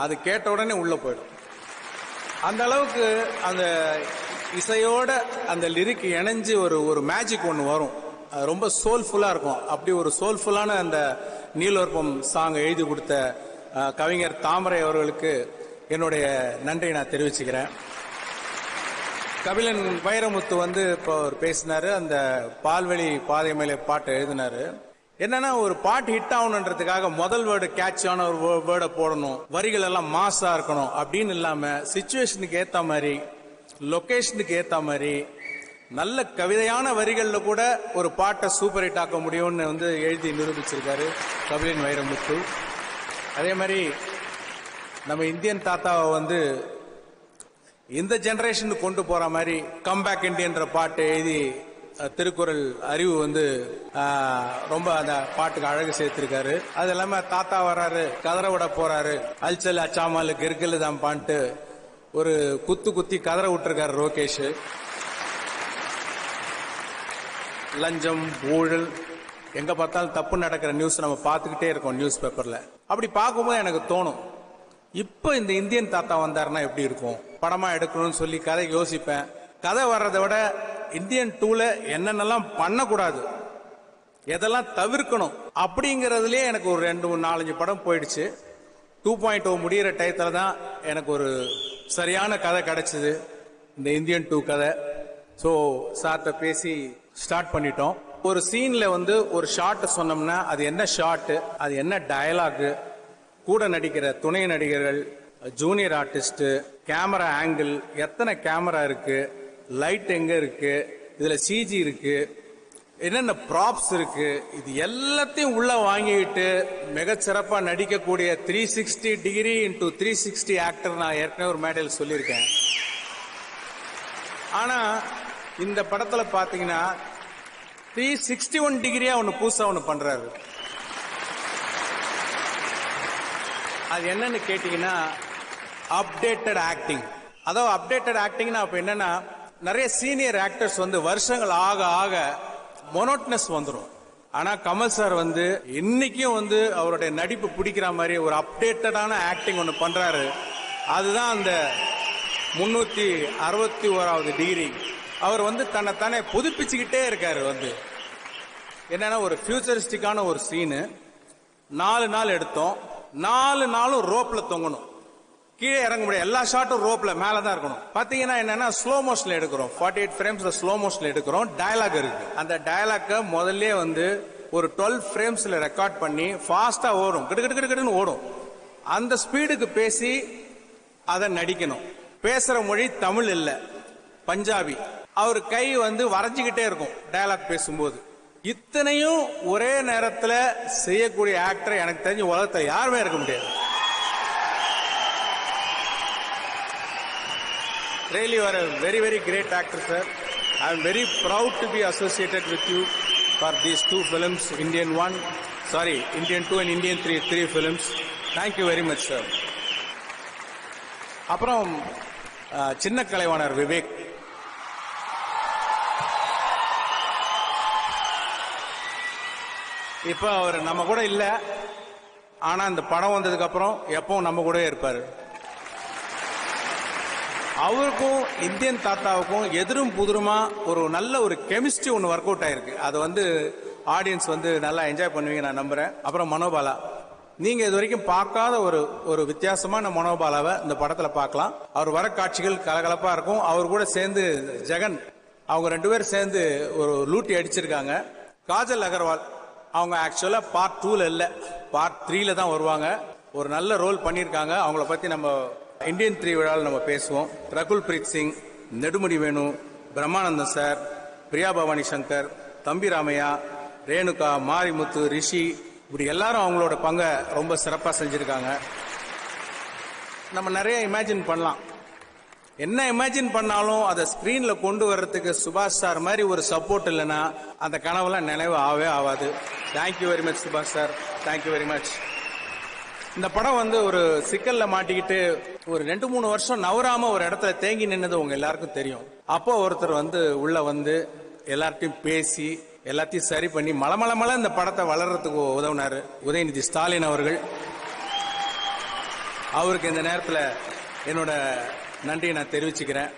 அது கேட்ட உடனே உள்ள போயிடும். அந்த அளவுக்கு அந்த இசையோட அந்த லிரிக் இணைஞ்சு ஒரு மேஜிக் ஒன்று வரும். அது ரொம்ப சோல்ஃபுல்லா இருக்கும். அப்படி ஒரு சோல்ஃபுல்லான அந்த நீலோற்பம் சாங் எழுதி கொடுத்த கவிஞர் தாமரை அவர்களுக்கு என்னுடைய நன்றியை நான் தெரிவிச்சுக்கிறேன். கபிலன் வைரமுத்து இப்போ பேசினாரு, அந்த பால்வெளி பாதை மேலே பாட்டு எழுதினாரு. என்னன்னா, ஒரு பாட்டு ஹிட் ஆகணுன்றதுக்காக முதல் வேர்டு கேட்சான ஒரு வேர்டை போடணும், வரிகள் எல்லாம் மாசா இருக்கணும் அப்படின்னு இல்லாம சிச்சுவேஷனுக்கு ஏத்த மாதிரி, லொகேஷனுக்கு ஏத்த மாதிரி நல்ல கவிதையான வரிகள்ல கூட ஒரு பாட்டை சூப்பர் ஹிட் ஆக்க முடியும்னு எழுதி நிரூபிச்சிருக்காரு கபிலன் வைரமுத்து. அதே மாதிரி நம்ம இந்தியன் தாத்தாவை இந்த ஜெனரேஷனுக்கு கொண்டு போற மாதிரி கம்பேக் இண்டியன்ற பாட்டு எழுதி திருக்குறள் அறிவு ரொம்ப அந்த பாட்டுக்கு அழகு சேர்த்திருக்காரு. அது இல்லாம தாத்தா வர்றாரு, கதற விட போறாரு, அல்சல் அச்சாமல் கிற்கல் தான் பாட்டு ஒரு குத்தி கதற விட்டுருக்காரு ரோகேஷ். லஞ்சம் ஊழல் எங்க பார்த்தாலும் தப்பு நடக்கிற நியூஸ் நம்ம பார்த்துக்கிட்டே இருக்கோம் நியூஸ் பேப்பர்ல. அப்படி பார்க்கும்போது எனக்கு தோணும், இப்ப இந்த இந்தியன் தாத்தா வந்தாருன்னா எப்படி இருக்கும், படமா எடுக்கணும்னு சொல்லி கதை யோசிப்பேன். கதை வர்றதை விட இந்தியன் 2ல என்னென்னலாம் பண்ணக்கூடாது, எதெல்லாம் தவிர்க்கணும் அப்படிங்கறதுலயே எனக்கு ஒரு 2-4-5 படம் போயிடுச்சு. 2.0 முடிகிற டயத்துல தான் எனக்கு ஒரு சரியான கதை கிடைச்சது, இந்த இந்தியன் 2 கதை. ஸோ சார்ட்ட பேசி ஸ்டார்ட் பண்ணிட்டோம். ஒரு சீன்ல ஒரு ஷாட் சொன்னோம்னா அது என்ன ஷாட், அது என்ன டயலாக், கூட நடிக்கிற துணை நடிகர்கள், ஜூனியர் ஆர்டிஸ்ட், கேமரா ஆங்கிள், எத்தனை கேமரா இருக்கு, லைட் எங்க இருக்கு, இதுல சிஜி இருக்கு, என்னென்ன ப்ராப்ஸ் இருக்கு, இது எல்லாத்தையும் உள்ள வாங்கிட்டு மிகச்சிறப்பா நடிக்கக்கூடிய 360 டிகிரி இன்டூ 360 ஆக்டர் நான் ஏற்கனவே ஒரு மேடையில் சொல்லியிருக்கேன். ஆனா இந்த படத்துல பாத்தீங்கன்னா 361 டிகிரியா ஒன்னு புதுசா ஒன்னு பண்றாரு. அது என்னன்னு கேட்டீங்கன்னா அப்டேட்டட் ஆக்டிங். அதாவது அப்டேட்டட் ஆக்டிங்னா அப்ப என்னன்னா, நிறைய சீனியர் ஆக்டர்ஸ் வருஷங்கள் ஆக ஆக மொனோட்னஸ் வந்துடும். ஆனா கமல் சார் இன்னைக்கும் அவருடைய நடிப்பு பிடிக்கிற மாதிரி ஒரு அப்டேட்டடான ஆக்டிங் ஒன்னு பண்றாரு. அதுதான் அந்த 361வது டிகிரி. அவர் தன்னை புதுப்பிச்சுக்கிட்டே இருக்காரு. என்னன்னா, ஒரு ஃபியூச்சரிஸ்டிக்கான ஒரு சீனு 4 நாள் எடுத்தோம். 4 நாளும் ரோப்ல தொங்கணும், கீழே இறங்க முடியாது, எல்லா ஷாட்டும் ரோப்ல மேலதான் இருக்கணும். பாத்தீங்கன்னா என்னன்னா, ஸ்லோ மோஷன்ல எடுக்கிறோம், 48 ஃப்ரேம்ஸ் ஸ்லோ மோஷன்ல எடுக்கிறோம். டயலாக் இருக்கு, அந்த டயலாக்க முதல்ல ஒரு 12 ஃப்ரேம்ஸ்ல ரெக்கார்ட் பண்ணி ஃபாஸ்டா ஓடும், கிடுன்னு ஓடும். அந்த ஸ்பீடுக்கு பேசி அதை நடிக்கணும். பேசுற மொழி தமிழ் இல்ல, பஞ்சாபி. அவர் கை வரைஞ்சுக்கிட்டே இருக்கும் டயலாக் பேசும்போது. இத்தனையும் ஒரே நேரத்தில் செய்யக்கூடிய ஆக்டர் எனக்கு தெரிஞ்ச உலகத்தில் யாருமே இருக்க முடியாது. Really, you are a very, very great actor, sir. I am very proud to be associated with you for these 2 films, Indian 2 and Indian 3 films. Thank you very much, sir. அப்புறம் சின்ன கலைவாணர் விவேக், இப்ப அவர் நம்ம கூட இல்ல, ஆனா இந்த படம் வந்ததுக்கு அப்புறம் எப்பவும் நம்ம கூட இருப்பாரு. அவருக்கும் இந்தியன் தாத்தாவுக்கும் எதிரும் புதிருமா ஒரு நல்ல ஒரு கெமிஸ்ட்ரி ஒன்று ஒர்க் அவுட் ஆயிருக்கு. அது ஆடியன்ஸ் நல்லா என்ஜாய் பண்ணுவீங்க நான் நம்புறேன். அப்புறம் மனோபாலா, நீங்க இது வரைக்கும் பார்க்காத ஒரு வித்தியாசமான மனோபாலாவை இந்த படத்துல பார்க்கலாம். அவர் வர காட்சிகள் கலகலப்பா இருக்கும். அவர் கூட சேர்ந்து ஜெகன், அவங்க 2 பேரும் சேர்ந்து ஒரு லூட்டி அடிச்சிருக்காங்க. காஜல் அகர்வால், அவங்க ஆக்சுவலா பார்ட் 2ல இல்ல, பார்ட் 3ல தான் வருவாங்க. ஒரு நல்ல ரோல் பண்ணியிருக்காங்க. அவங்கள பத்தி நம்ம இந்தியன் 3 விழாவில் நம்ம பேசுவோம். ரகுல் பிரீத் சிங், நெடுமுடி வேணு, பிரம்மானந்தம் சார், பிரியா பவானி சங்கர், தம்பி ராமையா, ரேணுகா, மாரிமுத்து, ரிஷி, இப்படி எல்லாரும் அவங்களோட பங்கை ரொம்ப சிறப்பாக செஞ்சிருக்காங்க. நம்ம நிறைய இமேஜின் பண்ணலாம், என்ன இமேஜின் பண்ணாலும் அதை ஸ்கிரீன்ல கொண்டு வர்றதுக்கு சுபாஷ் சார் மாதிரி ஒரு சப்போர்ட் இல்லைன்னா அந்த கனவுலாம் நினைவு ஆகவே ஆகாது. தேங்க்யூ வெரி மச் சுபாஷ் சார், தேங்க்யூ வெரி மச். இந்த படம் ஒரு சிக்கல்ல மாட்டிக்கிட்டு ஒரு 2-3 வருஷம் நவராம ஒரு இடத்துல தேங்கி நின்னது உங்க எல்லாருக்கும் தெரியும். அப்போ ஒருத்தர் உள்ள எல்லார்ட்டையும் பேசி எல்லாத்தையும் சரி பண்ணி மலமளமல இந்த படத்தை வளர்றதுக்கு உதவினாரு உதயநிதி ஸ்டாலின் அவர்கள். அவருக்கு இந்த நேரத்தில் என்னோட நன்றியை நான் தெரிவிச்சுக்கிறேன்.